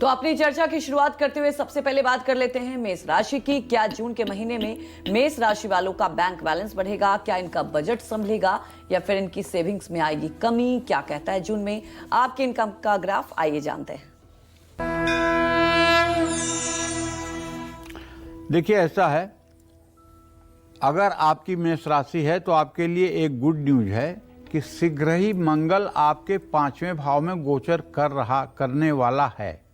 तो अपनी चर्चा की शुरुआत करते हुए सबसे पहले बात कर लेते हैं मेष राशि की। क्या जून के महीने में मेष राशि वालों का बैंक बैलेंस बढ़ेगा? क्या इनका बजट संभलेगा या फिर इनकी सेविंग्स में आएगी कमी? क्या कहता है जून में आपके इनकम का ग्राफ, आइए जानते हैं। देखिए, ऐसा है, अगर आपकी मेष राशि है तो आपके लिए एक गुड न्यूज है कि शीघ्र ही मंगल आपके 5वें भाव में गोचर करने वाला है।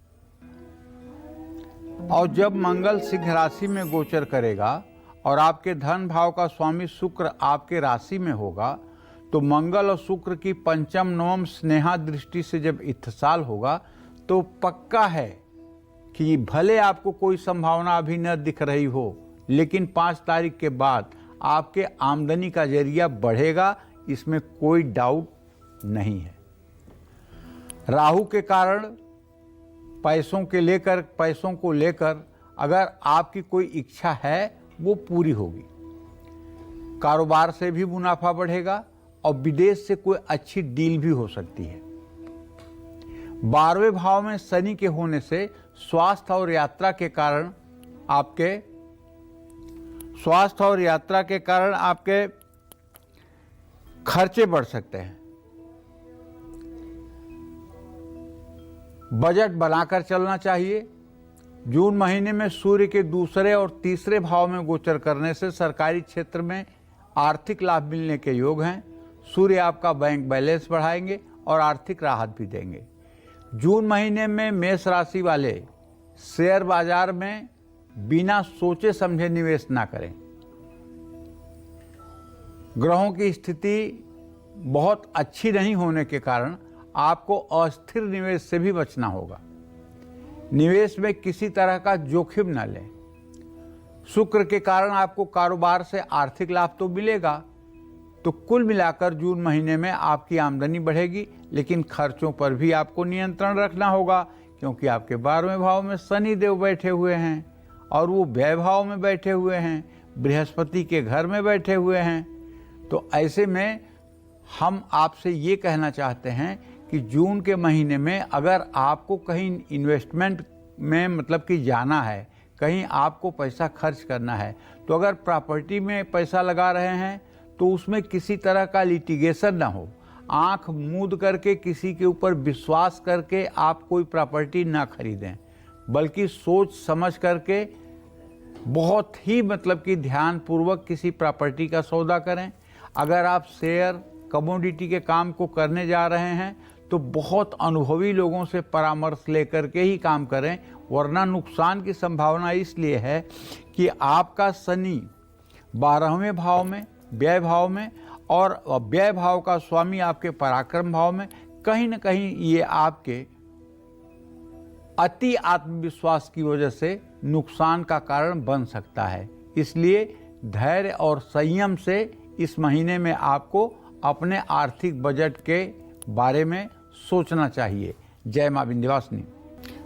और जब मंगल सिंह राशि में गोचर करेगा और आपके धन भाव का स्वामी शुक्र आपके राशि में होगा, तो मंगल और शुक्र की पंचम नवम स्नेहा दृष्टि से जब इत्तेसाल होगा तो पक्का है कि भले आपको कोई संभावना अभी न दिख रही हो, लेकिन 5 तारीख के बाद आपके आमदनी का जरिया बढ़ेगा, इसमें कोई डाउट नहीं है। राहु के कारण पैसों को लेकर अगर आपकी कोई इच्छा है वो पूरी होगी। कारोबार से भी मुनाफा बढ़ेगा और विदेश से कोई अच्छी डील भी हो सकती है। 12वें भाव में शनि के होने से स्वास्थ्य और यात्रा के कारण आपके खर्चे बढ़ सकते हैं। बजट बनाकर चलना चाहिए। जून महीने में सूर्य के दूसरे और तीसरे भाव में गोचर करने से सरकारी क्षेत्र में आर्थिक लाभ मिलने के योग हैं। सूर्य आपका बैंक बैलेंस बढ़ाएंगे और आर्थिक राहत भी देंगे। जून महीने में मेष राशि वाले शेयर बाजार में बिना सोचे समझे निवेश ना करें। ग्रहों की स्थिति बहुत अच्छी नहीं होने के कारण आपको अस्थिर निवेश से भी बचना होगा। निवेश में किसी तरह का जोखिम न लें। शुक्र के कारण आपको कारोबार से आर्थिक लाभ तो मिलेगा, तो कुल मिलाकर जून महीने में आपकी आमदनी बढ़ेगी, लेकिन खर्चों पर भी आपको नियंत्रण रखना होगा, क्योंकि आपके 12वें भाव में शनि देव बैठे हुए हैं और वो व्यय भाव में बैठे हुए हैं, बृहस्पति के घर में बैठे हुए हैं। तो ऐसे में हम आपसे ये कहना चाहते हैं कि जून के महीने में अगर आपको कहीं इन्वेस्टमेंट में मतलब कि जाना है, कहीं आपको पैसा खर्च करना है, तो अगर प्रॉपर्टी में पैसा लगा रहे हैं तो उसमें किसी तरह का लिटिगेशन ना हो। आंख मूंद करके किसी के ऊपर विश्वास करके आप कोई प्रॉपर्टी ना खरीदें, बल्कि सोच समझ करके बहुत ही मतलब कि ध्यानपूर्वक किसी प्रॉपर्टी का सौदा करें। अगर आप शेयर कमोडिटी के काम को करने जा रहे हैं तो बहुत अनुभवी लोगों से परामर्श लेकर के ही काम करें, वरना नुकसान की संभावना इसलिए है कि आपका शनि 12वें भाव में, व्यय भाव में, और व्यय भाव का स्वामी आपके पराक्रम भाव में, कहीं न कहीं ये आपके अति आत्मविश्वास की वजह से नुकसान का कारण बन सकता है। इसलिए धैर्य और संयम से इस महीने में आपको अपने आर्थिक बजट के बारे में सोचना चाहिए। जय मां विंध्यवासिनी।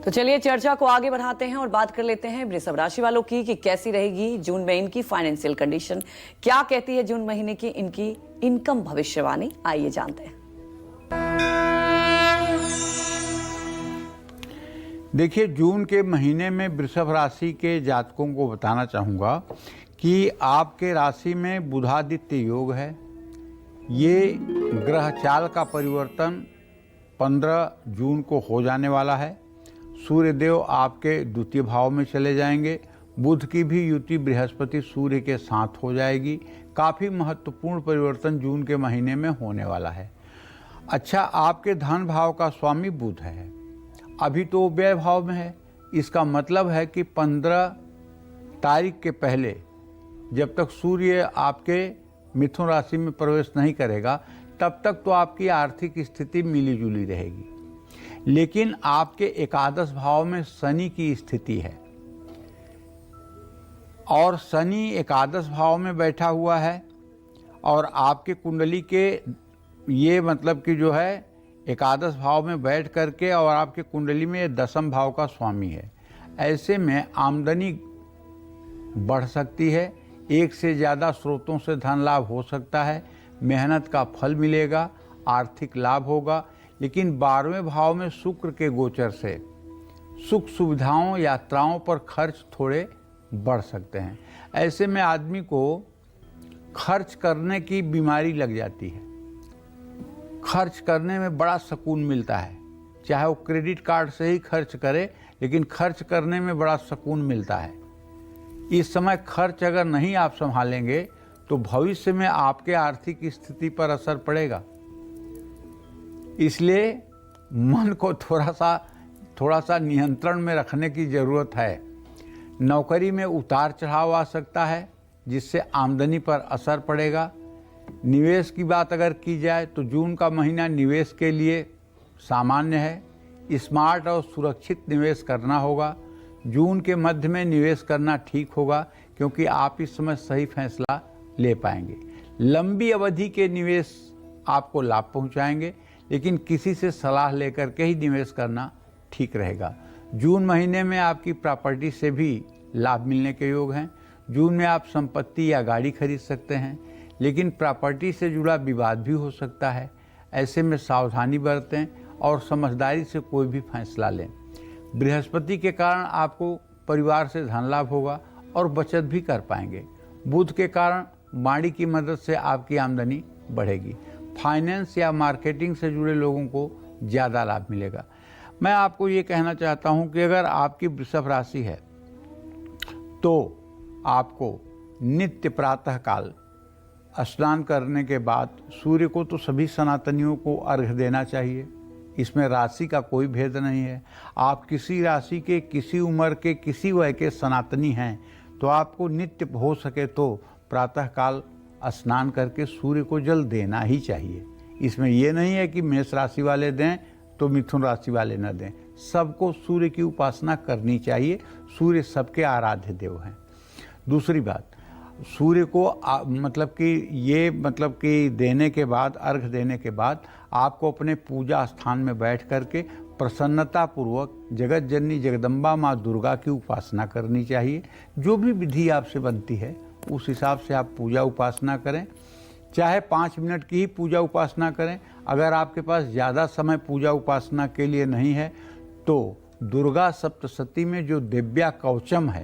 तो चलिए चर्चा को आगे बढ़ाते हैं और बात कर लेते हैं वृषभ राशि वालों की कि कैसी रहेगी जून में इनकी फाइनेंशियल कंडीशन, क्या कहती है जून महीने की इनकी इनकम भविष्यवाणी, आइए जानते हैं। देखिए, जून के महीने में वृषभ राशि के जातकों को बताना चाहूँगा कि आपके राशि में बुधादित्य योग है। ये ग्रह चाल का परिवर्तन 15 जून को हो जाने वाला है। सूर्यदेव आपके द्वितीय भाव में चले जाएंगे। बुध की भी युति बृहस्पति सूर्य के साथ हो जाएगी। काफ़ी महत्वपूर्ण परिवर्तन जून के महीने में होने वाला है। अच्छा, आपके धन भाव का स्वामी बुध है, अभी तो व्यय भाव में है। इसका मतलब है कि 15 तारीख के पहले जब तक सूर्य आपके मिथुन राशि में प्रवेश नहीं करेगा, तब तक तो आपकी आर्थिक स्थिति मिली जुली रहेगी। लेकिन आपके एकादश भाव में शनि की स्थिति है और शनि एकादश भाव में बैठा हुआ है और आपके कुंडली के ये मतलब कि जो है एकादश भाव में बैठ करके और आपके कुंडली में 10वें भाव का स्वामी है। ऐसे में आमदनी बढ़ सकती है, एक से ज़्यादा स्रोतों से धन लाभ हो सकता है, मेहनत का फल मिलेगा, आर्थिक लाभ होगा। लेकिन 12वें भाव में शुक्र के गोचर से सुख सुविधाओं यात्राओं पर खर्च थोड़े बढ़ सकते हैं। ऐसे में आदमी को खर्च करने की बीमारी लग जाती है। खर्च करने में बड़ा सुकून मिलता है, चाहे वो क्रेडिट कार्ड से ही खर्च करे, लेकिन खर्च करने में बड़ा सुकून मिलता है। इस समय खर्च अगर नहीं आप संभालेंगे तो भविष्य में आपके आर्थिक स्थिति पर असर पड़ेगा। इसलिए मन को थोड़ा सा नियंत्रण में रखने की ज़रूरत है। नौकरी में उतार चढ़ाव आ सकता है, जिससे आमदनी पर असर पड़ेगा। निवेश की बात अगर की जाए तो जून का महीना निवेश के लिए सामान्य है। स्मार्ट और सुरक्षित निवेश करना होगा। जून के मध्य में निवेश करना ठीक होगा, क्योंकि आप इस समय सही फैसला ले पाएंगे। लंबी अवधि के निवेश आपको लाभ पहुंचाएंगे, लेकिन किसी से सलाह लेकर के ही निवेश करना ठीक रहेगा। जून महीने में आपकी प्रॉपर्टी से भी लाभ मिलने के योग हैं। जून में आप संपत्ति या गाड़ी खरीद सकते हैं, लेकिन प्रॉपर्टी से जुड़ा विवाद भी हो सकता है। ऐसे में सावधानी बरतें और समझदारी से कोई भी फैसला लें। बृहस्पति के कारण आपको परिवार से धन लाभ होगा और बचत भी कर पाएंगे। बुध के कारण वाणी की मदद से आपकी आमदनी बढ़ेगी। फाइनेंस या मार्केटिंग से जुड़े लोगों को ज़्यादा लाभ मिलेगा। मैं आपको ये कहना चाहता हूँ कि अगर आपकी वृषभ राशि है तो आपको नित्य प्रातः काल स्नान करने के बाद सूर्य को तो सभी सनातनियों को अर्घ्य देना चाहिए। इसमें राशि का कोई भेद नहीं है। आप किसी राशि के, किसी उम्र के, किसी वय के सनातनी हैं तो आपको नित्य हो सके तो प्रातःकाल स्नान करके सूर्य को जल देना ही चाहिए। इसमें यह नहीं है कि मेष राशि वाले दें तो मिथुन राशि वाले न दें। सबको सूर्य की उपासना करनी चाहिए। सूर्य सबके आराध्य देव हैं। दूसरी बात, सूर्य को मतलब कि देने के बाद, अर्घ देने के बाद आपको अपने पूजा स्थान में बैठ करके प्रसन्नता पूर्वक जगत जननी जगदम्बा माँ दुर्गा की उपासना करनी चाहिए। जो भी विधि आपसे बनती है उस हिसाब से आप पूजा उपासना करें। चाहे 5 मिनट की ही पूजा उपासना करें। अगर आपके पास ज़्यादा समय पूजा उपासना के लिए नहीं है तो दुर्गा सप्तशती में जो दिव्या कवचम है,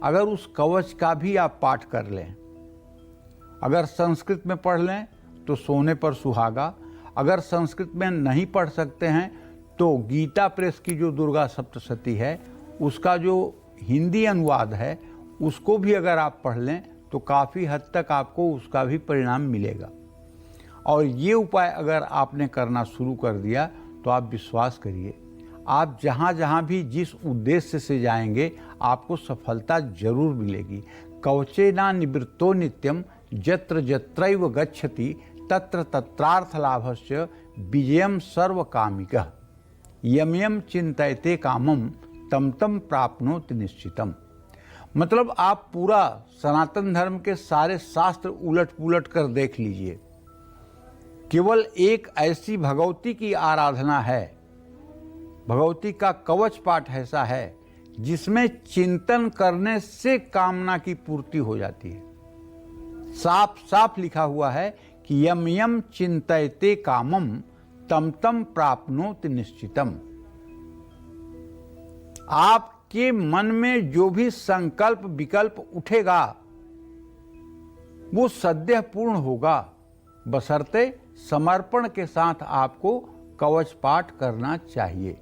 अगर उस कवच का भी आप पाठ कर लें, अगर संस्कृत में पढ़ लें तो सोने पर सुहागा। अगर संस्कृत में नहीं पढ़ सकते हैं तो गीता प्रेस की जो दुर्गा सप्तशती है उसका जो हिंदी अनुवाद है उसको भी अगर आप पढ़ लें तो काफ़ी हद तक आपको उसका भी परिणाम मिलेगा। और ये उपाय अगर आपने करना शुरू कर दिया तो आप विश्वास करिए, आप जहाँ भी जिस उद्देश्य से जाएंगे आपको सफलता जरूर मिलेगी। कवचेना निवृत्तो नित्यम जत्र जत्रैव गच्छति तत्र तत्रार्थ लाभस्य विजयम सर्व कामिकः यम यम चिंतयते कामम तम तम प्राप्नोति निश्चितम। मतलब आप पूरा सनातन धर्म के सारे शास्त्र उलट पुलट कर देख लीजिए, केवल एक ऐसी भगवती की आराधना है, भगवती का कवच पाठ ऐसा है जिसमें चिंतन करने से कामना की पूर्ति हो जाती है। साफ साफ लिखा हुआ है कि यम यम चिंतयते कामम तम तम प्राप्नोति निश्चितम। आपके मन में जो भी संकल्प विकल्प उठेगा वो सद्य पूर्ण होगा, बशर्ते समर्पण के साथ आपको कवच पाठ करना चाहिए।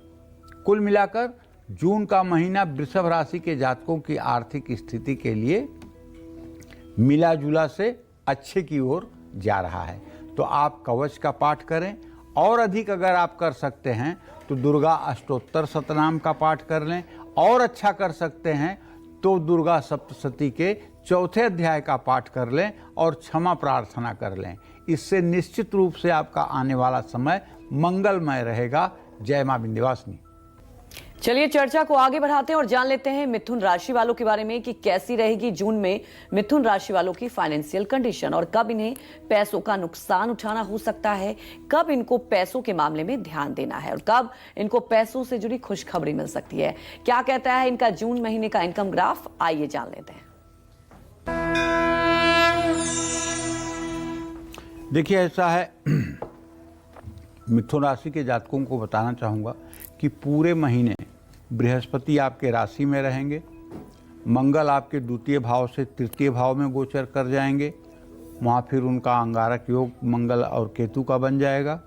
कुल मिलाकर जून का महीना वृषभ राशि के जातकों की आर्थिक स्थिति के लिए मिला जुला से अच्छे की ओर जा रहा है। तो आप कवच का पाठ करें, और अधिक अगर आप कर सकते हैं तो दुर्गा अष्टोत्तर शतनाम का पाठ कर लें, और अच्छा कर सकते हैं तो दुर्गा सप्तशती के 4थे अध्याय का पाठ कर लें और क्षमा प्रार्थना कर लें। इससे निश्चित रूप से आपका आने वाला समय मंगलमय रहेगा। जय मां विंध्यवासिनी। चलिए चर्चा को आगे बढ़ाते हैं और जान लेते हैं मिथुन राशि वालों के बारे में कि कैसी रहेगी जून में मिथुन राशि वालों की फाइनेंशियल कंडीशन, और कब इन्हें पैसों का नुकसान उठाना हो सकता है, कब इनको पैसों के मामले में ध्यान देना है, और कब इनको पैसों से जुड़ी खुशखबरी मिल सकती है। क्या कहता है इनका जून महीने का इनकम ग्राफ, आइए जान लेते हैं। देखिए ऐसा है, मिथुन राशि के जातकों को बताना चाहूँगा कि पूरे महीने बृहस्पति आपके राशि में रहेंगे, मंगल आपके द्वितीय भाव से तृतीय भाव में गोचर कर जाएंगे, वहाँ फिर उनका अंगारक योग मंगल और केतु का बन जाएगा।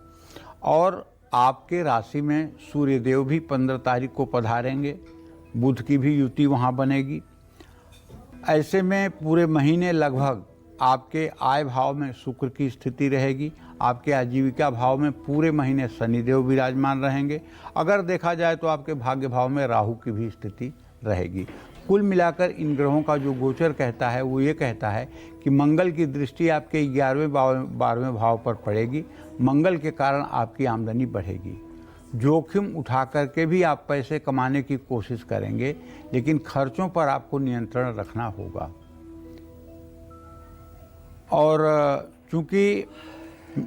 और आपके राशि में सूर्यदेव भी 15 तारीख को पधारेंगे, बुध की भी युति वहाँ बनेगी। ऐसे में पूरे महीने लगभग आपके आय भाव में शुक्र की स्थिति रहेगी, आपके आजीविका भाव में पूरे महीने शनिदेव विराजमान रहेंगे। अगर देखा जाए तो आपके भाग्य भाव में राहु की भी स्थिति रहेगी। कुल मिलाकर इन ग्रहों का जो गोचर कहता है वो ये कहता है कि मंगल की दृष्टि आपके 11वें 12वें भाव पर पड़ेगी। मंगल के कारण आपकी आमदनी बढ़ेगी। जोखिम उठा करके भी आप पैसे कमाने की कोशिश करेंगे, लेकिन खर्चों पर आपको नियंत्रण रखना होगा। और चूंकि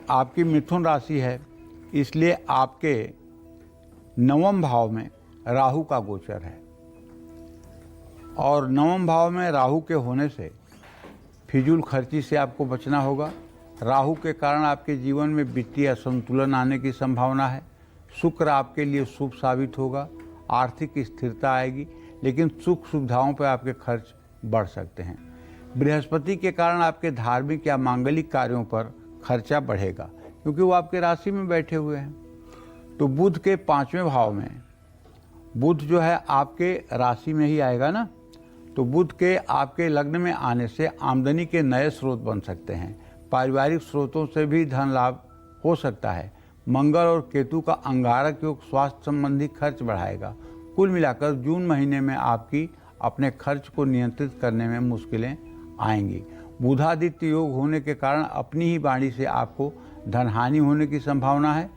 आपकी मिथुन राशि है, इसलिए आपके 9वें भाव में राहु का गोचर है, और 9वें भाव में राहु के होने से फिजूल खर्ची से आपको बचना होगा। राहु के कारण आपके जीवन में वित्तीय असंतुलन आने की संभावना है। शुक्र आपके लिए शुभ साबित होगा, आर्थिक स्थिरता आएगी, लेकिन सुख सुविधाओं पर आपके खर्च बढ़ सकते हैं। बृहस्पति के कारण आपके धार्मिक या मांगलिक कार्यों पर खर्चा बढ़ेगा, क्योंकि वो आपके राशि में बैठे हुए हैं। तो बुध के 5वें भाव में, बुध जो है आपके राशि में ही आएगा ना, तो बुध के आपके लग्न में आने से आमदनी के नए स्रोत बन सकते हैं। पारिवारिक स्रोतों से भी धन लाभ हो सकता है। मंगल और केतु का अंगारक योग स्वास्थ्य संबंधी खर्च बढ़ाएगा। कुल मिलाकर जून महीने में आपकी अपने खर्च को नियंत्रित करने में मुश्किलें आएंगी। बुधादित्य योग होने के कारण अपनी ही वाणी से आपको धन हानि होने की संभावना है।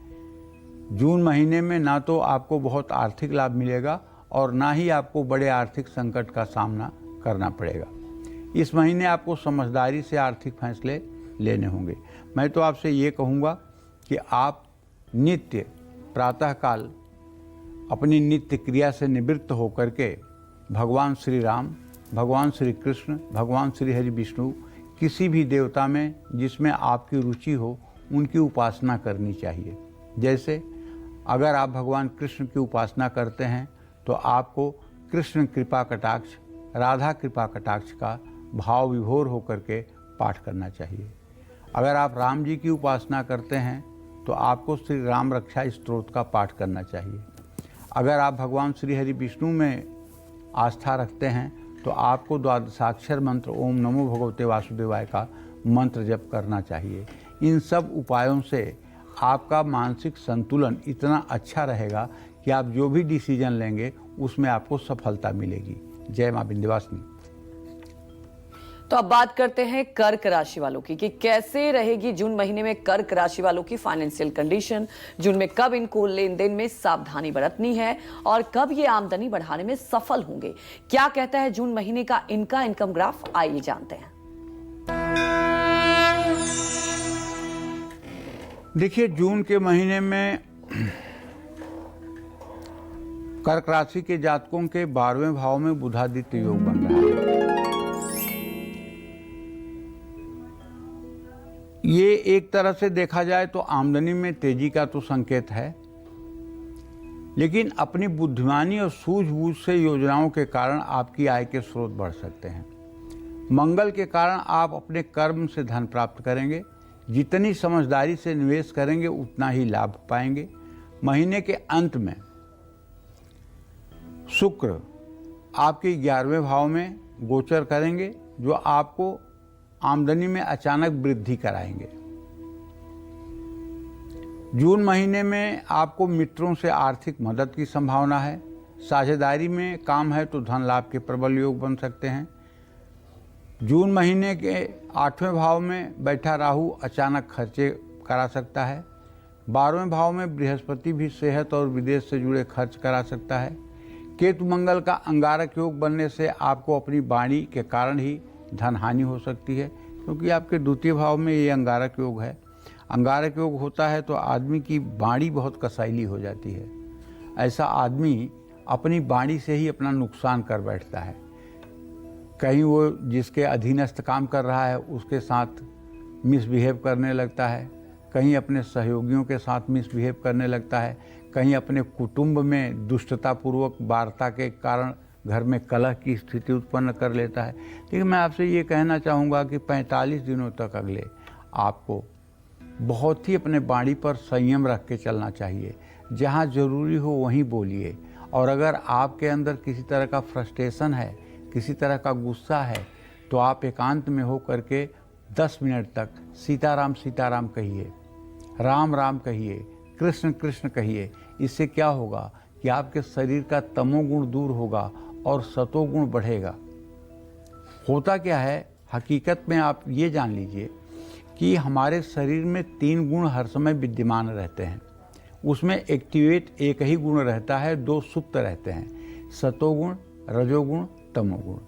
जून महीने में ना तो आपको बहुत आर्थिक लाभ मिलेगा और ना ही आपको बड़े आर्थिक संकट का सामना करना पड़ेगा। इस महीने आपको समझदारी से आर्थिक फैसले लेने होंगे। मैं तो आपसे ये कहूँगा कि आप नित्य प्रातःकाल अपनी नित्य क्रिया से निवृत्त होकर के भगवान श्री राम, भगवान श्री कृष्ण, भगवान श्री हरि विष्णु, किसी भी देवता में जिसमें आपकी रुचि हो उनकी उपासना करनी चाहिए। जैसे अगर आप भगवान कृष्ण की उपासना करते हैं तो आपको कृष्ण कृपा कटाक्ष, राधा कृपा कटाक्ष का भाव विभोर होकर के पाठ करना चाहिए। अगर आप राम जी की उपासना करते हैं तो आपको श्री राम रक्षा स्तोत्र का पाठ करना चाहिए। अगर आप भगवान श्री हरि विष्णु में आस्था रखते हैं तो आपको द्वादशाक्षर मंत्र ओम नमो भगवते वासुदेवाय का मंत्र जप करना चाहिए। इन सब उपायों से आपका मानसिक संतुलन इतना अच्छा रहेगा कि आप जो भी डिसीजन लेंगे उसमें आपको सफलता मिलेगी। जय मां विंध्यवासिनी। तो अब बात करते हैं कर्क राशि वालों की कि कैसे रहेगी जून महीने में कर्क राशि वालों की फाइनेंशियल कंडीशन। जून में कब इनको लेन देन में सावधानी बरतनी है और कब ये आमदनी बढ़ाने में सफल होंगे, क्या कहता है जून महीने का इनका इनकम ग्राफ, आइए जानते हैं। देखिए, जून के महीने में कर्क राशि के जातकों के 12वें भाव में बुधादित्य योग बन रहा है। ये एक तरह से देखा जाए तो आमदनी में तेजी का तो संकेत है, लेकिन अपनी बुद्धिमानी और सूझबूझ से योजनाओं के कारण आपकी आय के स्रोत बढ़ सकते हैं। मंगल के कारण आप अपने कर्म से धन प्राप्त करेंगे। जितनी समझदारी से निवेश करेंगे उतना ही लाभ पाएंगे। महीने के अंत में शुक्र आपके 11वें भाव में गोचर करेंगे, जो आपको आमदनी में अचानक वृद्धि कराएंगे। जून महीने में आपको मित्रों से आर्थिक मदद की संभावना है। साझेदारी में काम है तो धन लाभ के प्रबल योग बन सकते हैं। जून महीने के 8वें भाव में बैठा राहु अचानक खर्चे करा सकता है। 12वें भाव में बृहस्पति भी सेहत और विदेश से जुड़े खर्च करा सकता है। केतु मंगल का अंगारक योग बनने से आपको अपनी वाणी के कारण ही धन हानि हो सकती है, क्योंकि आपके द्वितीय भाव में ये अंगारक योग है। अंगारक योग होता है तो आदमी की वाणी बहुत कसैली हो जाती है। ऐसा आदमी अपनी वाणी से ही अपना नुकसान कर बैठता है। कहीं वो जिसके अधीनस्थ काम कर रहा है उसके साथ मिसबिहेव करने लगता है, कहीं अपने सहयोगियों के साथ मिसबिहेव करने लगता है, कहीं अपने कुटुंब में दुष्टतापूर्वक वार्ता के कारण घर में कलह की स्थिति उत्पन्न कर लेता है। लेकिन मैं आपसे ये कहना चाहूँगा कि 45 दिनों तक अगले आपको बहुत ही अपने वाणी पर संयम रख के चलना चाहिए। जहाँ ज़रूरी हो वहीं बोलिए, और अगर आपके अंदर किसी तरह का फ्रस्ट्रेशन है, किसी तरह का गुस्सा है, तो आप एकांत में हो करके 10 मिनट तक सीताराम सीताराम कहिए, राम राम कहिए, कृष्ण कृष्ण कहिए। इससे क्या होगा कि आपके शरीर का तमोगुण दूर होगा और सतोगुण बढ़ेगा। होता क्या है, हकीकत में आप ये जान लीजिए कि हमारे शरीर में 3 गुण हर समय विद्यमान रहते हैं। उसमें एक्टिवेट एक ही गुण रहता है, 2 सुप्त रहते हैं, सतोगुण, रजोगुण, तमोगुण।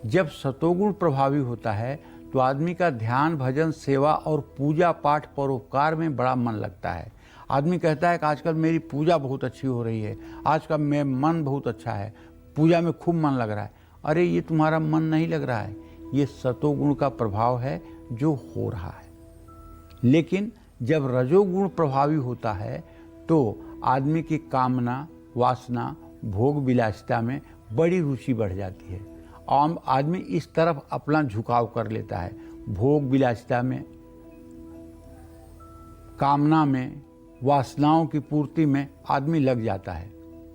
जब सतोगुण प्रभावी होता है तो आदमी का ध्यान, भजन, सेवा और पूजा पाठ परोपकार में बड़ा मन लगता है। आदमी कहता है कि आजकल मेरी पूजा बहुत अच्छी हो रही है, आज का मेरा मन बहुत अच्छा है, पूजा में खूब मन लग रहा है। अरे ये तुम्हारा मन नहीं लग रहा है, ये सतोगुण का प्रभाव है जो हो रहा है। लेकिन जब रजोगुण प्रभावी होता है तो आदमी की कामना, वासना, भोग विलासिता में बड़ी रुचि बढ़ जाती है। आम आदमी इस तरफ अपना झुकाव कर लेता है, भोग विलासिता में, कामना में, वासनाओं की पूर्ति में आदमी लग जाता है,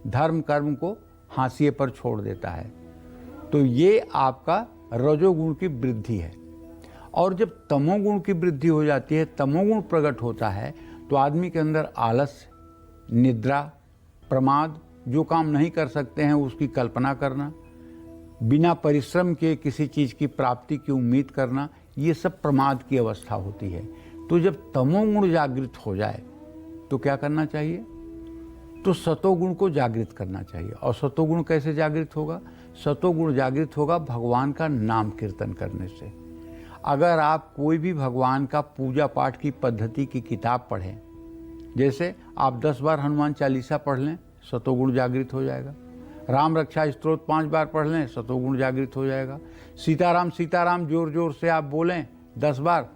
धर्म कर्म को हाशिए पर छोड़ देता है। तो ये आपका रजोगुण की वृद्धि है। और जब तमोगुण की वृद्धि हो जाती है, तमोगुण प्रकट होता है, तो आदमी के अंदर आलस्य, निद्रा, प्रमाद, जो काम नहीं कर सकते हैं उसकी कल्पना करना, बिना परिश्रम के किसी चीज़ की प्राप्ति की उम्मीद करना, ये सब प्रमाद की अवस्था होती है। तो जब तमोगुण जागृत हो जाए तो क्या करना चाहिए? तो सतोगुण को जागृत करना चाहिए। और सतोगुण कैसे जागृत होगा? सतोगुण जागृत होगा भगवान का नाम कीर्तन करने से। अगर आप कोई भी भगवान का पूजा पाठ की पद्धति की किताब पढ़ें, जैसे आप 10 बार हनुमान चालीसा पढ़ लें, सतोगुण जागृत हो जाएगा। राम रक्षा स्तोत्र 5 बार पढ़ लें, सतोगुण जागृत हो जाएगा। सीताराम सीताराम जोर जोर से आप बोलें 10 बार,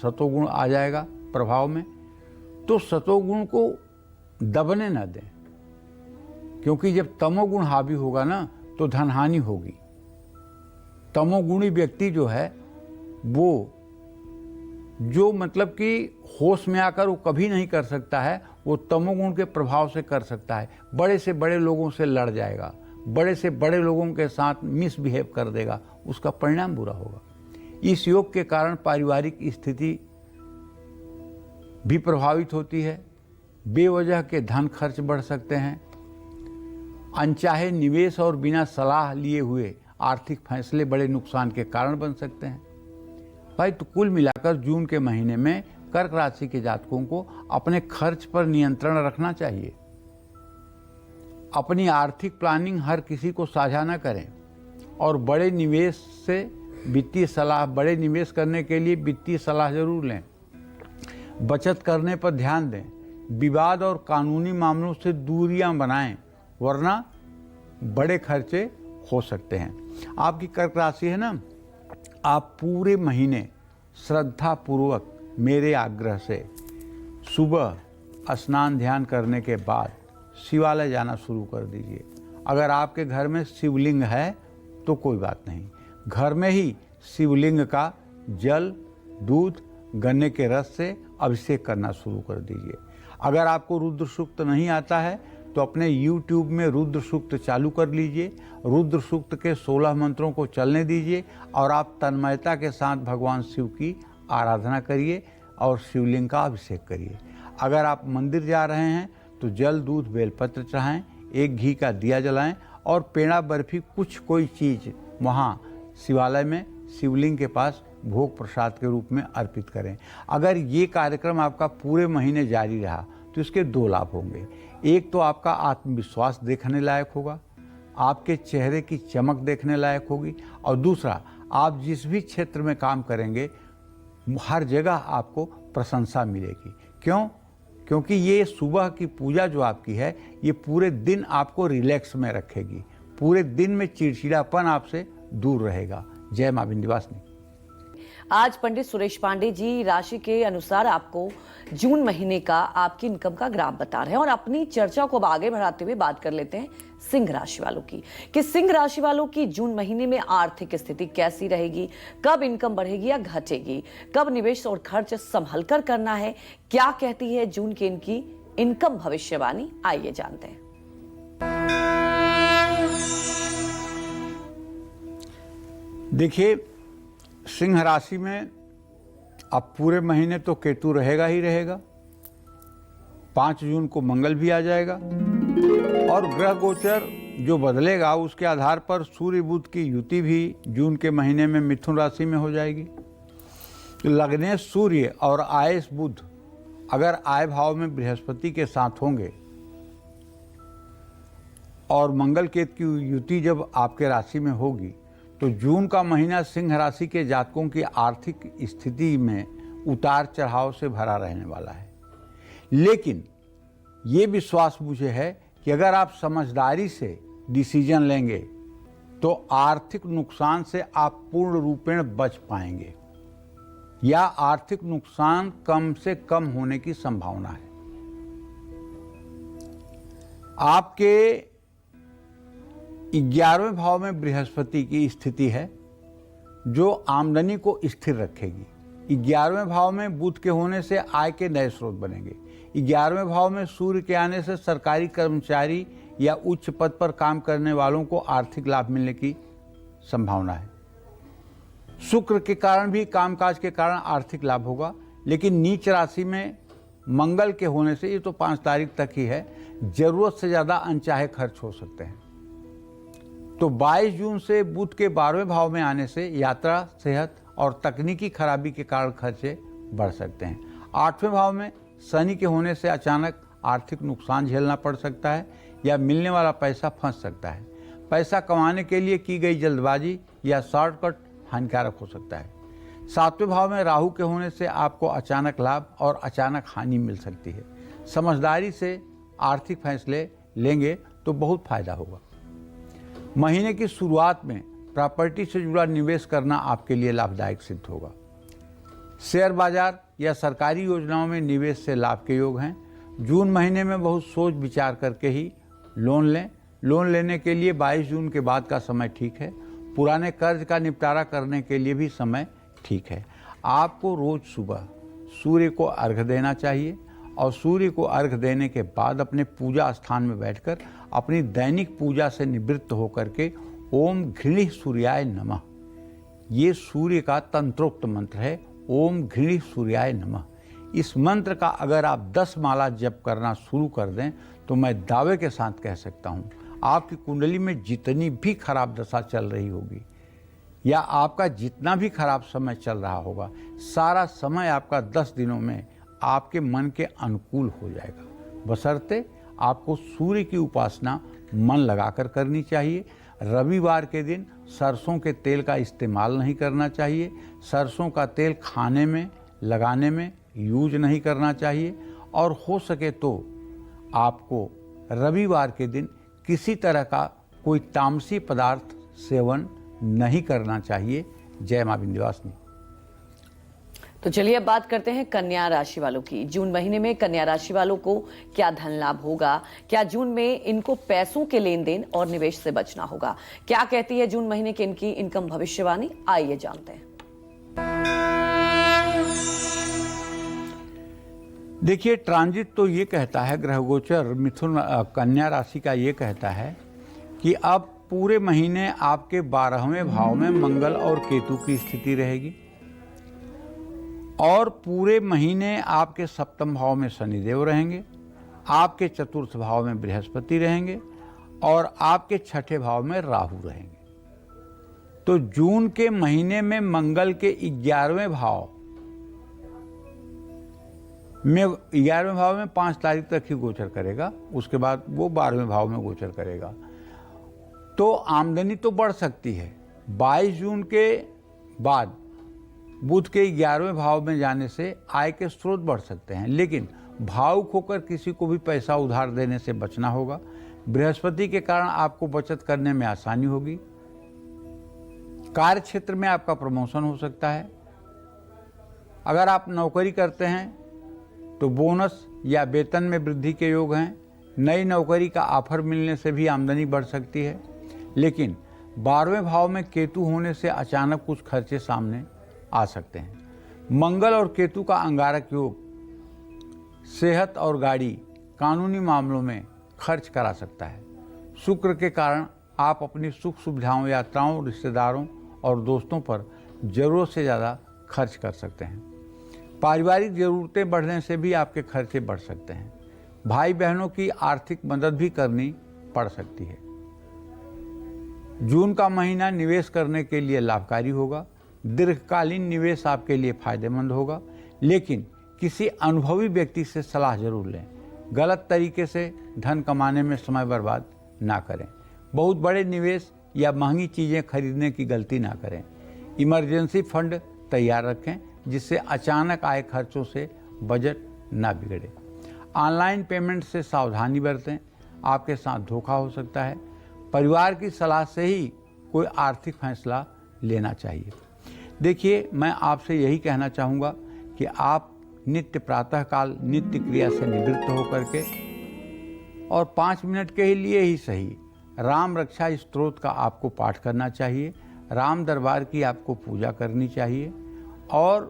सतोगुण आ जाएगा प्रभाव में। तो सतोगुण को दबने न दें, क्योंकि जब तमोगुण हावी होगा ना तो धनहानि होगी। तमोगुणी व्यक्ति जो है वो जो मतलब कि होश में आकर वो कभी नहीं कर सकता है, वो तमोगुण के प्रभाव से कर सकता है। बड़े से बड़े लोगों से लड़ जाएगा, बड़े से बड़े लोगों के साथ मिसबिहेव कर देगा, उसका परिणाम बुरा होगा। इस योग के कारण पारिवारिक स्थिति भी प्रभावित होती है, बेवजह के धन खर्च बढ़ सकते हैं, अनचाहे निवेश और बिना सलाह लिए हुए आर्थिक फैसले बड़े नुकसान के कारण बन सकते हैं। भाई, तो कुल मिलाकर जून के महीने में कर्क राशि के जातकों को अपने खर्च पर नियंत्रण रखना चाहिए। अपनी आर्थिक प्लानिंग हर किसी को साझा न करें, और बड़े निवेश से वित्तीय सलाह, बड़े निवेश करने के लिए वित्तीय सलाह जरूर लें। बचत करने पर ध्यान दें, विवाद और कानूनी मामलों से दूरियां बनाएं, वरना बड़े खर्चे हो सकते हैं। आपकी कर्क राशि है ना, आप पूरे महीने श्रद्धा पूर्वक मेरे आग्रह से सुबह स्नान ध्यान करने के बाद शिवालय जाना शुरू कर दीजिए। अगर आपके घर में शिवलिंग है तो कोई बात नहीं, घर में ही शिवलिंग का जल, दूध, गन्ने के रस से अभिषेक करना शुरू कर दीजिए। अगर आपको रुद्र सूक्त नहीं आता है तो अपने YouTube में रुद्र सूक्त चालू कर लीजिए, रुद्र सूक्त के 16 मंत्रों को चलने दीजिए और आप तन्मयता के साथ भगवान शिव की आराधना करिए और शिवलिंग का अभिषेक करिए। अगर आप मंदिर जा रहे हैं तो जल, दूध, बेलपत्र चढ़ाएं, एक घी का दिया जलाएं और पेड़ा बर्फी कुछ कोई चीज़ वहाँ शिवालय में शिवलिंग के पास भोग प्रसाद के रूप में अर्पित करें। अगर ये कार्यक्रम आपका पूरे महीने जारी रहा तो इसके 2 लाभ होंगे। एक तो आपका आत्मविश्वास देखने लायक होगा, आपके चेहरे की चमक देखने लायक होगी, और दूसरा, आप जिस भी क्षेत्र में काम करेंगे हर जगह आपको प्रशंसा मिलेगी। क्यों? क्योंकि ये सुबह की पूजा जो आपकी है ये पूरे दिन आपको रिलैक्स में रखेगी, पूरे दिन में चिड़चिड़ापन आपसे दूर रहेगा। जय मां विंध्यवासिनी। आज पंडित सुरेश पांडे जी राशि के अनुसार आपको जून महीने का आपकी इनकम का ग्राफ बता रहे हैं और अपनी चर्चा को अब आगे बढ़ाते हुए बात कर लेते हैं सिंह राशि वालों की कि सिंह राशि वालों की जून महीने में आर्थिक स्थिति कैसी रहेगी, कब इनकम बढ़ेगी या घटेगी, कब निवेश और खर्च संभल कर करना है, क्या कहती है जून की इनकी इनकम भविष्यवाणी, आइए जानते हैं। देखिए, सिंह राशि में अब पूरे महीने तो केतु रहेगा ही रहेगा। 5 जून को मंगल भी आ जाएगा और ग्रह गोचर जो बदलेगा उसके आधार पर सूर्य बुध की युति भी जून के महीने में मिथुन राशि में हो जाएगी। तो लगने सूर्य और आयस बुध अगर आय भाव में बृहस्पति के साथ होंगे और मंगल केतु की युति जब आपके राशि में होगी तो जून का महीना सिंह राशि के जातकों की आर्थिक स्थिति में उतार चढ़ाव से भरा रहने वाला है। लेकिन ये विश्वास मुझे है कि अगर आप समझदारी से डिसीजन लेंगे तो आर्थिक नुकसान से आप पूर्ण रूपेण बच पाएंगे या आर्थिक नुकसान कम से कम होने की संभावना है। आपके 11वें भाव में बृहस्पति की स्थिति है जो आमदनी को स्थिर रखेगी। 11वें भाव में बुध के होने से आय के नए स्रोत बनेंगे। 11वें भाव में सूर्य के आने से सरकारी कर्मचारी या उच्च पद पर काम करने वालों को आर्थिक लाभ मिलने की संभावना है। शुक्र के कारण भी कामकाज के कारण आर्थिक लाभ होगा, लेकिन नीच राशि में मंगल के होने से, ये तो 5 तारीख तक ही है, जरूरत से ज्यादा अनचाहे खर्च हो सकते हैं। तो 22 जून से बुध के 12वें भाव में आने से यात्रा, सेहत और तकनीकी खराबी के कारण खर्चे बढ़ सकते हैं। 8वें भाव में शनि के होने से अचानक आर्थिक नुकसान झेलना पड़ सकता है या मिलने वाला पैसा फंस सकता है। पैसा कमाने के लिए की गई जल्दबाजी या शॉर्टकट हानिकारक हो सकता है। 7वें भाव में राहु के होने से आपको अचानक लाभ और अचानक हानि मिल सकती है। समझदारी से आर्थिक फैसले लेंगे तो बहुत फायदा होगा। महीने की शुरुआत में प्रॉपर्टी से जुड़ा निवेश करना आपके लिए लाभदायक सिद्ध होगा। शेयर बाजार या सरकारी योजनाओं में निवेश से लाभ के योग हैं। जून महीने में बहुत सोच विचार करके ही लोन लें। लोन लेने के लिए 22 जून के बाद का समय ठीक है। पुराने कर्ज का निपटारा करने के लिए भी समय ठीक है। आपको रोज सुबह सूर्य को अर्घ्य देना चाहिए और सूर्य को अर्घ्य देने के बाद अपने पूजा स्थान में बैठकर अपनी दैनिक पूजा से निवृत्त होकर के ओम घृणी सूर्याय नमः, ये सूर्य का तंत्रोक्त मंत्र है। ओम घृणी सूर्याय नमः, इस मंत्र का अगर आप 10 माला जप करना शुरू कर दें तो मैं दावे के साथ कह सकता हूँ आपकी कुंडली में जितनी भी खराब दशा चल रही होगी या आपका जितना भी खराब समय चल रहा होगा, सारा समय आपका 10 दिनों में आपके मन के अनुकूल हो जाएगा। बशर्ते आपको सूर्य की उपासना मन लगाकर करनी चाहिए। रविवार के दिन सरसों के तेल का इस्तेमाल नहीं करना चाहिए। सरसों का तेल खाने में, लगाने में यूज नहीं करना चाहिए और हो सके तो आपको रविवार के दिन किसी तरह का कोई तामसी पदार्थ सेवन नहीं करना चाहिए। जय मां विंध्यवासिनी। तो चलिए अब बात करते हैं कन्या राशि वालों की। जून महीने में कन्या राशि वालों को क्या धन लाभ होगा, क्या जून में इनको पैसों के लेन देन और निवेश से बचना होगा, क्या कहती है जून महीने की इनकी इनकम भविष्यवाणी, आइए जानते हैं। देखिए, ट्रांजिट तो ये कहता है, ग्रह गोचर मिथुन कन्या राशि का ये कहता है कि अब पूरे महीने आपके 12वें भाव में मंगल और केतु की स्थिति रहेगी और पूरे महीने आपके 7वें भाव में शनिदेव रहेंगे, आपके 4th भाव में बृहस्पति रहेंगे और आपके 6ठे भाव में राहु रहेंगे। तो जून के महीने में मंगल के 11वें भाव में 5 तारीख तक ही गोचर करेगा, उसके बाद वो 12वें भाव में गोचर करेगा। तो आमदनी तो बढ़ सकती है। 22 जून के बाद बुध के 11वें भाव में जाने से आय के स्रोत बढ़ सकते हैं, लेकिन भावुक होकर किसी को भी पैसा उधार देने से बचना होगा। बृहस्पति के कारण आपको बचत करने में आसानी होगी। कार्य क्षेत्र में आपका प्रमोशन हो सकता है। अगर आप नौकरी करते हैं तो बोनस या वेतन में वृद्धि के योग हैं। नई नौकरी का ऑफर मिलने से भी आमदनी बढ़ सकती है। लेकिन 12वें भाव में केतु होने से अचानक कुछ खर्चे सामने आ सकते हैं। मंगल और केतु का अंगारक योग सेहत और गाड़ी, कानूनी मामलों में खर्च करा सकता है। शुक्र के कारण आप अपनी सुख सुविधाओं, यात्राओं, रिश्तेदारों और दोस्तों पर ज़रूरत से ज़्यादा खर्च कर सकते हैं। पारिवारिक ज़रूरतें बढ़ने से भी आपके खर्चे बढ़ सकते हैं। भाई बहनों की आर्थिक मदद भी करनी पड़ सकती है। जून का महीना निवेश करने के लिए लाभकारी होगा। दीर्घकालीन निवेश आपके लिए फायदेमंद होगा, लेकिन किसी अनुभवी व्यक्ति से सलाह जरूर लें। गलत तरीके से धन कमाने में समय बर्बाद ना करें। बहुत बड़े निवेश या महंगी चीज़ें खरीदने की गलती ना करें। इमरजेंसी फंड तैयार रखें, जिससे अचानक आए खर्चों से बजट ना बिगड़े। ऑनलाइन पेमेंट से सावधानी बरतें, आपके साथ धोखा हो सकता है। परिवार की सलाह से ही कोई आर्थिक फैसला लेना चाहिए। देखिए, मैं आपसे यही कहना चाहूँगा कि आप नित्य प्रातःकाल नित्य क्रिया से निवृत्त होकर के और 5 मिनट के लिए ही सही राम रक्षा स्तोत्र का आपको पाठ करना चाहिए। राम दरबार की आपको पूजा करनी चाहिए और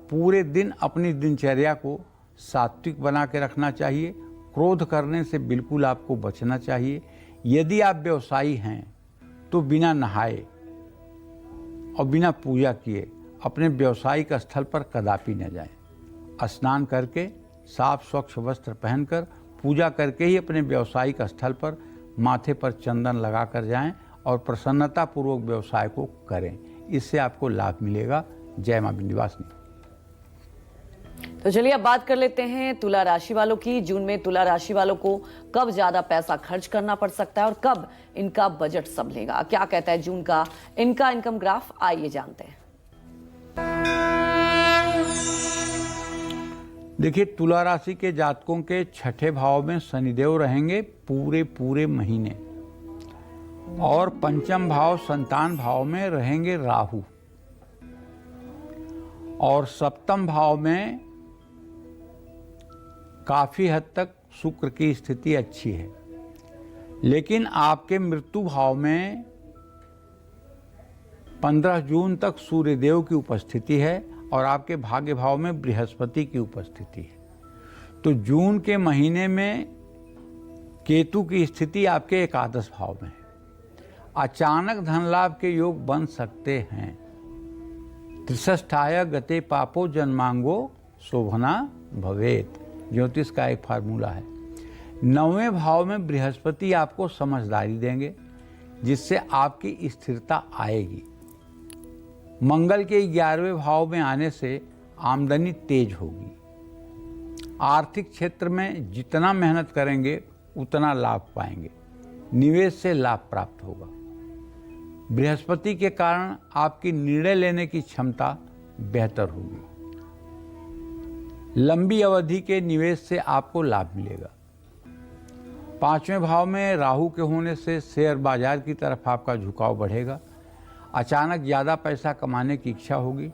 पूरे दिन अपनी दिनचर्या को सात्विक बना के रखना चाहिए। क्रोध करने से बिल्कुल आपको बचना चाहिए। यदि आप व्यवसायी हैं तो बिना नहाए और बिना पूजा किए अपने व्यावसायिक स्थल पर कदापि न जाएं। स्नान करके साफ स्वच्छ वस्त्र पहनकर पूजा करके ही अपने व्यावसायिक स्थल पर माथे पर चंदन लगा कर जाएं और प्रसन्नतापूर्वक व्यवसाय को करें। इससे आपको लाभ मिलेगा। जय मां विंध्यवासिनी। तो चलिए अब बात कर लेते हैं तुला राशि वालों की। जून में तुला राशि वालों को कब ज्यादा पैसा खर्च करना पड़ सकता है और कब इनका बजट संभलेगा, क्या कहता है जून का इनका इनकम ग्राफ, आइए जानते हैं। देखिए, तुला राशि के जातकों के छठे भाव में शनिदेव रहेंगे पूरे महीने और पंचम भाव संतान भाव में रहेंगे राहु और सप्तम भाव में काफी हद तक शुक्र की स्थिति अच्छी है। लेकिन आपके मृत्यु भाव में 15 जून तक सूर्यदेव की उपस्थिति है और आपके भाग्य भाव में बृहस्पति की उपस्थिति है। तो जून के महीने में केतु की स्थिति आपके एकादश भाव में है। अचानक धन लाभ के योग बन सकते हैं। त्रिषष्ठाय गते पापो जन्मांगो शोभना भवेत, ज्योतिष का एक फार्मूला है। 9वें भाव में बृहस्पति आपको समझदारी देंगे, जिससे आपकी स्थिरता आएगी। मंगल के 11वें भाव में आने से आमदनी तेज होगी। आर्थिक क्षेत्र में जितना मेहनत करेंगे उतना लाभ पाएंगे। निवेश से लाभ प्राप्त होगा। बृहस्पति के कारण आपकी निर्णय लेने की क्षमता बेहतर होगी। लंबी अवधि के निवेश से आपको लाभ मिलेगा। 5वें भाव में राहु के होने से शेयर बाजार की तरफ आपका झुकाव बढ़ेगा। अचानक ज़्यादा पैसा कमाने की इच्छा होगी।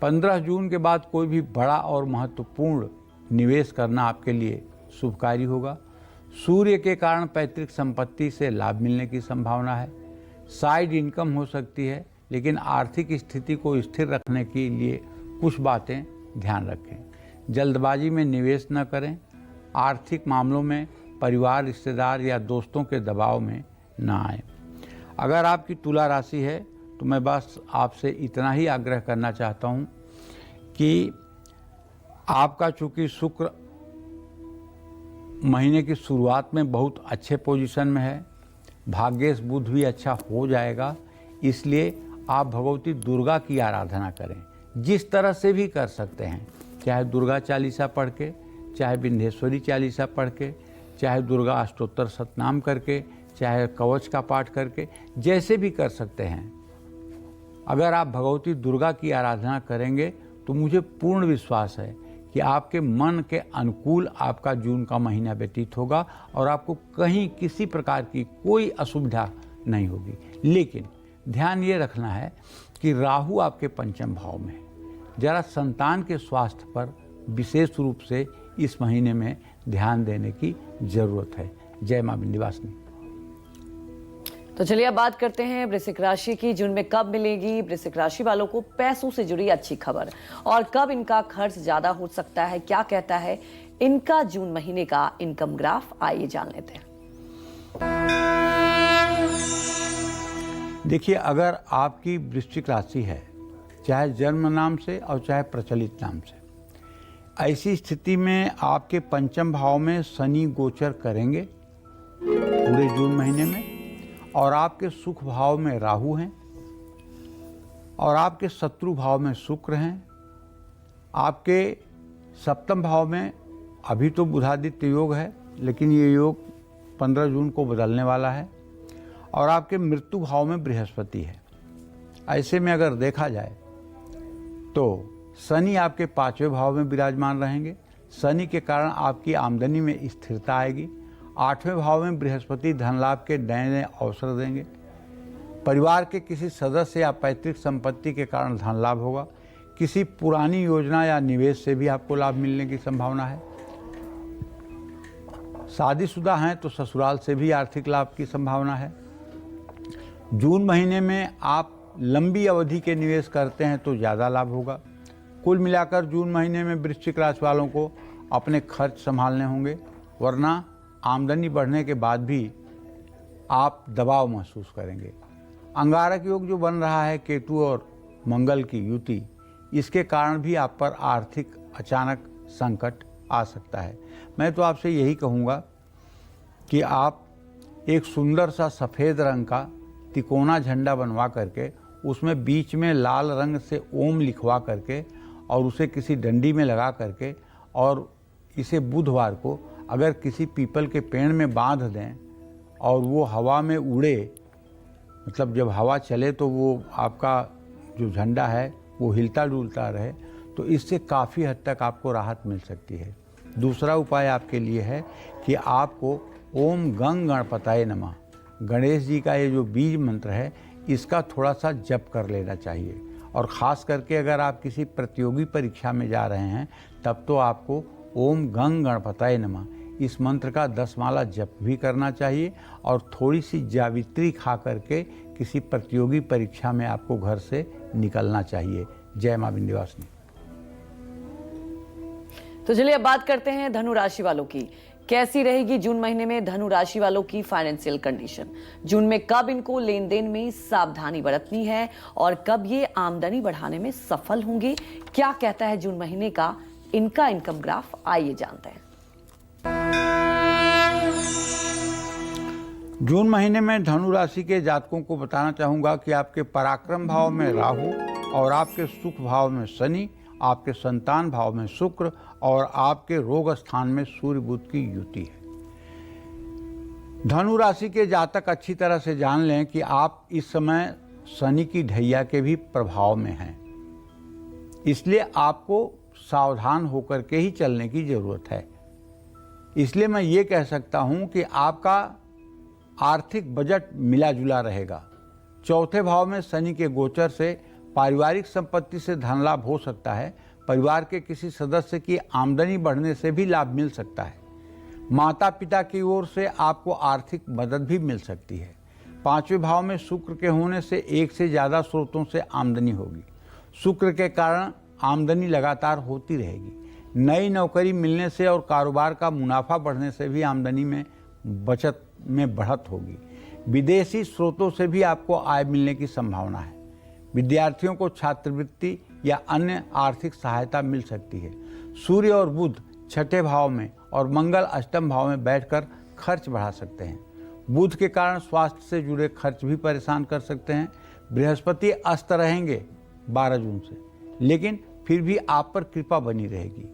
15 जून के बाद कोई भी बड़ा और महत्वपूर्ण निवेश करना आपके लिए शुभकारी होगा। सूर्य के कारण पैतृक संपत्ति से लाभ मिलने की संभावना है। साइड इनकम हो सकती है, लेकिन आर्थिक स्थिति को स्थिर रखने के लिए कुछ बातें ध्यान रखें। जल्दबाजी में निवेश न करें। आर्थिक मामलों में परिवार, रिश्तेदार या दोस्तों के दबाव में न आएं। अगर आपकी तुला राशि है तो मैं बस आपसे इतना ही आग्रह करना चाहता हूं कि आपका चूंकि शुक्र महीने की शुरुआत में बहुत अच्छे पोजीशन में है, भाग्येश बुध भी अच्छा हो जाएगा, इसलिए आप भगवती दुर्गा की आराधना करें। जिस तरह से भी कर सकते हैं, चाहे दुर्गा चालीसा पढ़ के, चाहे विंध्येश्वरी चालीसा पढ़ के, चाहे दुर्गा अष्टोत्तर सतनाम करके, चाहे कवच का पाठ करके, जैसे भी कर सकते हैं। अगर आप भगवती दुर्गा की आराधना करेंगे तो मुझे पूर्ण विश्वास है कि आपके मन के अनुकूल आपका जून का महीना व्यतीत होगा और आपको कहीं किसी प्रकार की कोई असुविधा नहीं होगी। लेकिन ध्यान ये रखना है कि राहु आपके पंचम भाव में है, जरा संतान के स्वास्थ्य पर विशेष रूप से इस महीने में ध्यान देने की जरूरत है। जय मां विंध्यवासिनी। तो चलिए अब बात करते हैं वृश्चिक राशि की। जून में कब मिलेगी वृश्चिक राशि वालों को पैसों से जुड़ी अच्छी खबर, और कब इनका खर्च ज्यादा हो सकता है, क्या कहता है इनका जून महीने का इनकम ग्राफ, आइए जान लेते हैं। देखिए, अगर आपकी वृश्चिक राशि है, चाहे जन्म नाम से और चाहे प्रचलित नाम से, ऐसी स्थिति में आपके पंचम भाव में शनि गोचर करेंगे पूरे जून महीने में, और आपके सुख भाव में राहु हैं, और आपके शत्रु भाव में शुक्र हैं। आपके सप्तम भाव में अभी तो बुधादित्य योग है, लेकिन ये योग 15 जून को बदलने वाला है, और आपके मृत्यु भाव में बृहस्पति है। ऐसे में अगर देखा जाए तो शनि आपके 5वें भाव में विराजमान रहेंगे। शनि के कारण आपकी आमदनी में स्थिरता आएगी। 8वें भाव में बृहस्पति धन लाभ के नए नए अवसर देंगे। परिवार के किसी सदस्य या पैतृक संपत्ति के कारण धन लाभ होगा। किसी पुरानी योजना या निवेश से भी आपको लाभ मिलने की संभावना है। शादीशुदा हैं तो ससुराल से भी आर्थिक लाभ की संभावना है। जून महीने में आप लंबी अवधि के निवेश करते हैं तो ज़्यादा लाभ होगा। कुल मिलाकर जून महीने में वृश्चिक राशि वालों को अपने खर्च संभालने होंगे, वरना आमदनी बढ़ने के बाद भी आप दबाव महसूस करेंगे। अंगारक योग जो बन रहा है केतु और मंगल की युति, इसके कारण भी आप पर आर्थिक अचानक संकट आ सकता है। मैं तो आपसे यही कहूँगा कि आप एक सुंदर सा सफ़ेद रंग का तिकोना झंडा बनवा करके उसमें बीच में लाल रंग से ओम लिखवा करके और उसे किसी डंडी में लगा करके, और इसे बुधवार को अगर किसी पीपल के पेड़ में बांध दें और वो हवा में उड़े, मतलब जब हवा चले तो वो आपका जो झंडा है वो हिलता डुलता रहे, तो इससे काफ़ी हद तक आपको राहत मिल सकती है। दूसरा उपाय आपके लिए है कि आपको ओम गंग गणपताय नमः, गणेश जी का ये जो बीज मंत्र है, इसका थोड़ा सा जप कर लेना चाहिए। और ख़ास करके अगर आप किसी प्रतियोगी परीक्षा में जा रहे हैं तब तो आपको ओम गंग गणपताय नमः इस मंत्र का 10 माला जप भी करना चाहिए, और थोड़ी सी जावित्री खा करके किसी प्रतियोगी परीक्षा में आपको घर से निकलना चाहिए। जय मां विंध्यवासिनी। तो चलिए अब बात करते हैं धनु राशि वालों की। कैसी रहेगी जून महीने में धनु राशि वालों की फाइनेंशियल कंडीशन? जून में कब इनको लेन देन में सावधानी बरतनी है, और कब ये आमदनी बढ़ाने में सफल होंगे? क्या कहता है जून महीने का इनका इनकम ग्राफ, आइए जानते हैं। जून महीने में धनु राशि के जातकों को बताना चाहूँगा कि आपके पराक्रम भाव में राहु, और आपके सुख भाव में शनि, आपके संतान भाव में शुक्र, और आपके रोग स्थान में सूर्य बुध की युति है। धनु राशि के जातक अच्छी तरह से जान लें कि आप इस समय शनि की ढैया के भी प्रभाव में हैं, इसलिए आपको सावधान होकर के ही चलने की जरूरत है। इसलिए मैं ये कह सकता हूँ कि आपका आर्थिक बजट मिला जुला रहेगा। चौथे भाव में शनि के गोचर से पारिवारिक संपत्ति से धन लाभ हो सकता है। परिवार के किसी सदस्य की आमदनी बढ़ने से भी लाभ मिल सकता है। माता पिता की ओर से आपको आर्थिक मदद भी मिल सकती है। 5वें भाव में शुक्र के होने से एक से ज़्यादा स्रोतों से आमदनी होगी। शुक्र के कारण आमदनी लगातार होती रहेगी। नई नौकरी मिलने से और कारोबार का मुनाफा बढ़ने से भी आमदनी में बचत में बढ़त होगी। विदेशी स्रोतों से भी आपको आय मिलने की संभावना है। विद्यार्थियों को छात्रवृत्ति या अन्य आर्थिक सहायता मिल सकती है। सूर्य और बुध 6ठे भाव में और मंगल 8वें भाव में बैठकर खर्च बढ़ा सकते हैं। बुध के कारण स्वास्थ्य से जुड़े खर्च भी परेशान कर सकते हैं। बृहस्पति अस्त रहेंगे 12 जून से, लेकिन फिर भी आप पर कृपा बनी रहेगी।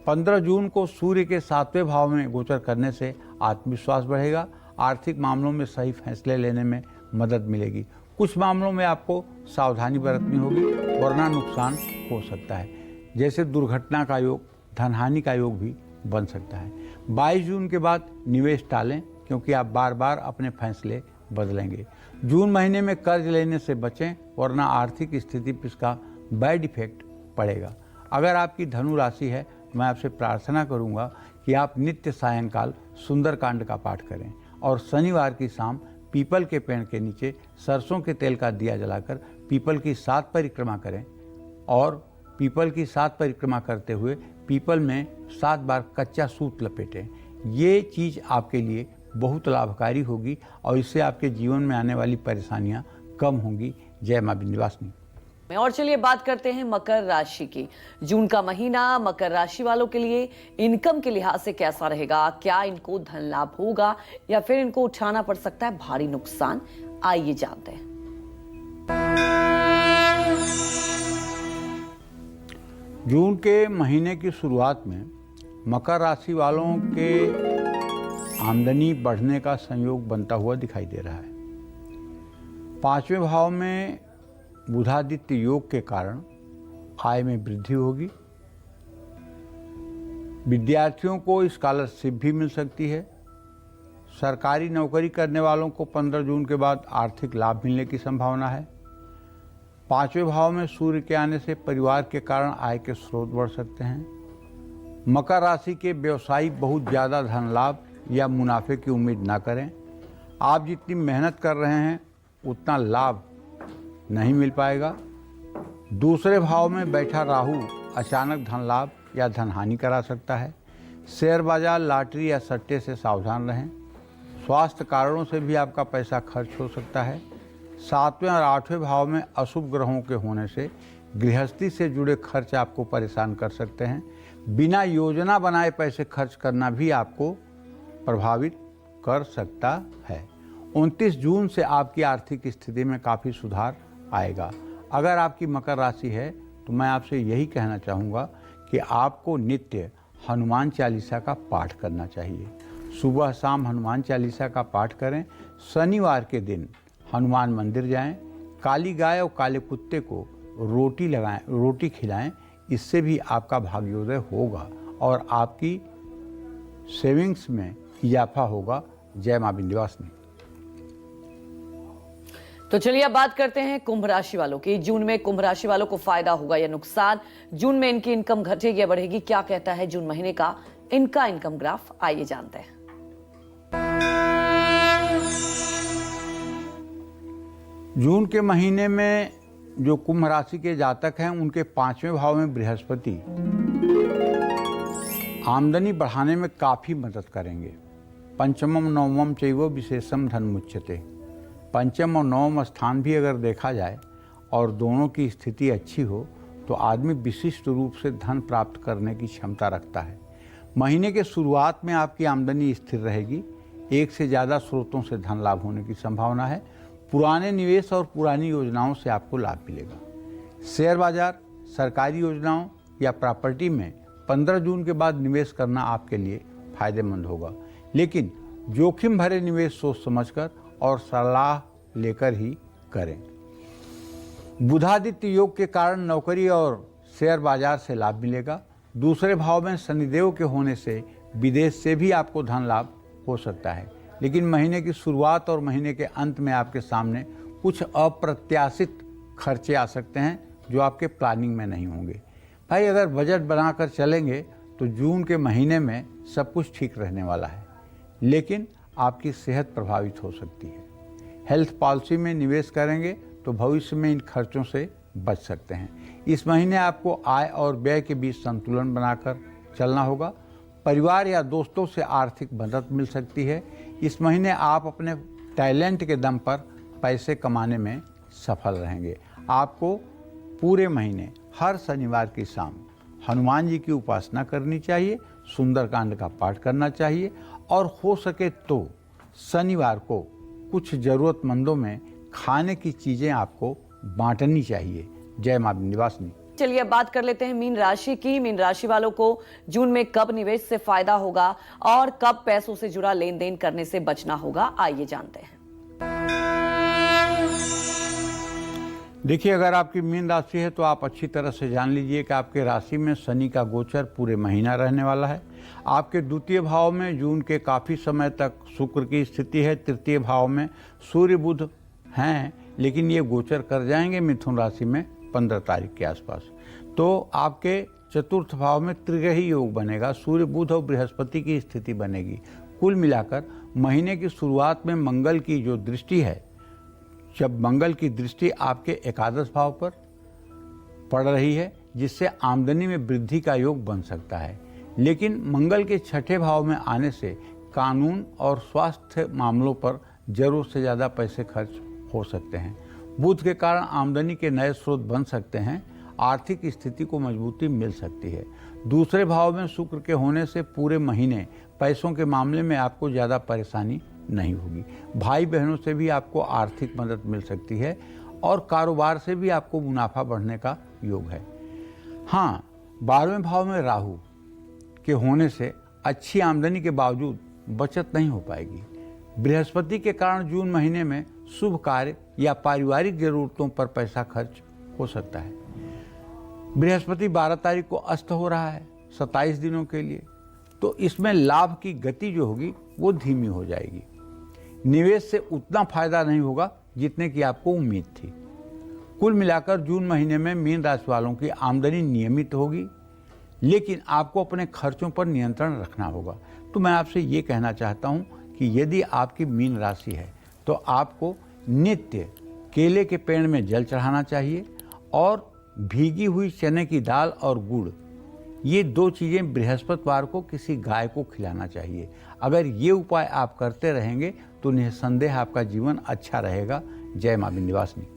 15 जून को सूर्य के 7वें भाव में गोचर करने से आत्मविश्वास बढ़ेगा। आर्थिक मामलों में सही फैसले लेने में मदद मिलेगी। कुछ मामलों में आपको सावधानी बरतनी होगी, वरना नुकसान हो सकता है, जैसे दुर्घटना का योग, धनहानि का योग भी बन सकता है। 22 जून के बाद निवेश टालें, क्योंकि आप बार बार अपने फैसले बदलेंगे। जून महीने में कर्ज लेने से बचें, वरना आर्थिक स्थिति पर इसका बैड इफेक्ट पड़ेगा। अगर आपकी धनु राशि है, मैं आपसे प्रार्थना करूंगा कि आप नित्य सायंकाल सुंदरकांड का पाठ करें और शनिवार की शाम पीपल के पेड़ के नीचे सरसों के तेल का दिया जलाकर पीपल की 7 परिक्रमा करें और पीपल की 7 परिक्रमा करते हुए पीपल में 7 बार कच्चा सूत लपेटें। ये चीज़ आपके लिए बहुत लाभकारी होगी और इससे आपके जीवन में आने वाली परेशानियां कम होंगी। जय मां विंध्यवासिनी। और चलिए बात करते हैं मकर राशि की। जून का महीना मकर राशि वालों के लिए इनकम के लिहाज से कैसा रहेगा? क्या इनको धन लाभ होगा या फिर इनको उठाना पड़ सकता है भारी नुकसान? आइए जानते हैं। जून के महीने की शुरुआत में मकर राशि वालों के आमदनी बढ़ने का संयोग बनता हुआ दिखाई दे रहा है। 5वें भाव में बुधादित्य योग के कारण आय में वृद्धि होगी। विद्यार्थियों को स्कॉलरशिप भी मिल सकती है। सरकारी नौकरी करने वालों को 15 जून के बाद आर्थिक लाभ मिलने की संभावना है। 5वें भाव में सूर्य के आने से परिवार के कारण आय के स्रोत बढ़ सकते हैं। मकर राशि के व्यवसायी बहुत ज़्यादा धन लाभ या मुनाफे की उम्मीद ना करें। आप जितनी मेहनत कर रहे हैं उतना लाभ नहीं मिल पाएगा। दूसरे भाव में बैठा राहु अचानक धन लाभ या धन हानि करा सकता है। शेयर बाजार, लॉटरी या सट्टे से सावधान रहें। स्वास्थ्य कारणों से भी आपका पैसा खर्च हो सकता है। 7वें और 8वें भाव में अशुभ ग्रहों के होने से गृहस्थी से जुड़े खर्च आपको परेशान कर सकते हैं। बिना योजना बनाए पैसे खर्च करना भी आपको प्रभावित कर सकता है। 29 जून से आपकी आर्थिक स्थिति में काफ़ी सुधार आएगा। अगर आपकी मकर राशि है तो मैं आपसे यही कहना चाहूँगा कि आपको नित्य हनुमान चालीसा का पाठ करना चाहिए। सुबह शाम हनुमान चालीसा का पाठ करें। शनिवार के दिन हनुमान मंदिर जाएं। काली गाय और काले कुत्ते को रोटी खिलाएं। इससे भी आपका भाग्योदय होगा और आपकी सेविंग्स में इजाफा होगा। जय मां विंध्यवासिनी। तो चलिए अब बात करते हैं कुंभ राशि वालों की। जून में कुंभ राशि वालों को फायदा होगा या नुकसान? जून में इनकी इनकम घटेगी या बढ़ेगी? क्या कहता है जून महीने का इनका इनकम ग्राफ? आइए जानते हैं। जून के महीने में जो कुंभ राशि के जातक हैं उनके 5वें भाव में बृहस्पति आमदनी बढ़ाने में काफ़ी मदद करेंगे। पंचमम नवमम चैव विशेषम धनमुच्यते। पंचम और नवम स्थान भी अगर देखा जाए और दोनों की स्थिति अच्छी हो तो आदमी विशिष्ट रूप से धन प्राप्त करने की क्षमता रखता है। महीने के शुरुआत में आपकी आमदनी स्थिर रहेगी। एक से ज़्यादा स्रोतों से धन लाभ होने की संभावना है। पुराने निवेश और पुरानी योजनाओं से आपको लाभ मिलेगा। शेयर बाजार, सरकारी योजनाओं या प्रॉपर्टी में 15 जून के बाद निवेश करना आपके लिए फायदेमंद होगा, लेकिन जोखिम भरे निवेश सोच समझकर और सलाह लेकर ही करें। बुधादित्य योग के कारण नौकरी और शेयर बाजार से लाभ मिलेगा। दूसरे भाव में शनिदेव के होने से विदेश से भी आपको धन लाभ हो सकता है, लेकिन महीने की शुरुआत और महीने के अंत में आपके सामने कुछ अप्रत्याशित खर्चे आ सकते हैं जो आपके प्लानिंग में नहीं होंगे। भाई अगर बजट बनाकर चलेंगे तो जून के महीने में सब कुछ ठीक रहने वाला है, लेकिन आपकी सेहत प्रभावित हो सकती है। हेल्थ पॉलिसी में निवेश करेंगे तो भविष्य में इन खर्चों से बच सकते हैं। इस महीने आपको आय और व्यय के बीच संतुलन बनाकर चलना होगा। परिवार या दोस्तों से आर्थिक मदद मिल सकती है। इस महीने आप अपने टैलेंट के दम पर पैसे कमाने में सफल रहेंगे। आपको पूरे महीने हर शनिवार की शाम हनुमान जी की उपासना करनी चाहिए, सुंदरकांड का पाठ करना चाहिए और हो सके तो शनिवार को कुछ ज़रूरतमंदों में खाने की चीज़ें आपको बांटनी चाहिए। जय मां विंध्यवासिनी। चलिए अब बात कर लेते हैं मीन राशि की। मीन राशि वालों को जून में कब निवेश से फायदा होगा और कब पैसों से जुड़ा लेन देन करने से बचना होगा? आइए जानते हैं। देखिए, अगर आपकी मीन राशि है तो आप अच्छी तरह से जान लीजिए कि आपके राशि में शनि का गोचर पूरे महीना रहने वाला है। आपके द्वितीय भाव में जून के काफ़ी समय तक शुक्र की स्थिति है। तृतीय भाव में सूर्य बुध हैं, लेकिन ये गोचर कर जाएंगे मिथुन राशि में 15 तारीख के आसपास। तो आपके चतुर्थ भाव में त्रिग्रही योग बनेगा, सूर्य बुध और बृहस्पति की स्थिति बनेगी। कुल मिलाकर महीने की शुरुआत में मंगल की जो दृष्टि है, जब मंगल की दृष्टि आपके एकादश भाव पर पड़ रही है, जिससे आमदनी में वृद्धि का योग बन सकता है। लेकिन मंगल के छठे भाव में आने से कानून और स्वास्थ्य मामलों पर जरूरत से ज़्यादा पैसे खर्च हो सकते हैं। बुध के कारण आमदनी के नए स्रोत बन सकते हैं, आर्थिक स्थिति को मजबूती मिल सकती है। दूसरे भाव में शुक्र के होने से पूरे महीने पैसों के मामले में आपको ज़्यादा परेशानी नहीं होगी। भाई बहनों से भी आपको आर्थिक मदद मिल सकती है और कारोबार से भी आपको मुनाफा बढ़ने का योग है। हाँ, 12वें भाव में राहु के होने से अच्छी आमदनी के बावजूद बचत नहीं हो पाएगी। बृहस्पति के कारण जून महीने में शुभ कार्य या पारिवारिक जरूरतों पर पैसा खर्च हो सकता है। बृहस्पति 12 तारीख को अस्त हो रहा है 27 दिनों के लिए, तो इसमें लाभ की गति जो होगी वो धीमी हो जाएगी। निवेश से उतना फायदा नहीं होगा जितने की आपको उम्मीद थी। कुल मिलाकर जून महीने में मीन राशि वालों की आमदनी नियमित होगी, लेकिन आपको अपने खर्चों पर नियंत्रण रखना होगा। तो मैं आपसे ये कहना चाहता हूँ कि यदि आपकी मीन राशि है तो आपको नित्य केले के पेड़ में जल चढ़ाना चाहिए और भीगी हुई चने की दाल और गुड़, ये 2 चीज़ें बृहस्पतिवार को किसी गाय को खिलाना चाहिए। अगर ये उपाय आप करते रहेंगे तो निस्संदेह आपका जीवन अच्छा रहेगा। जय मां विंध्यवासिनी।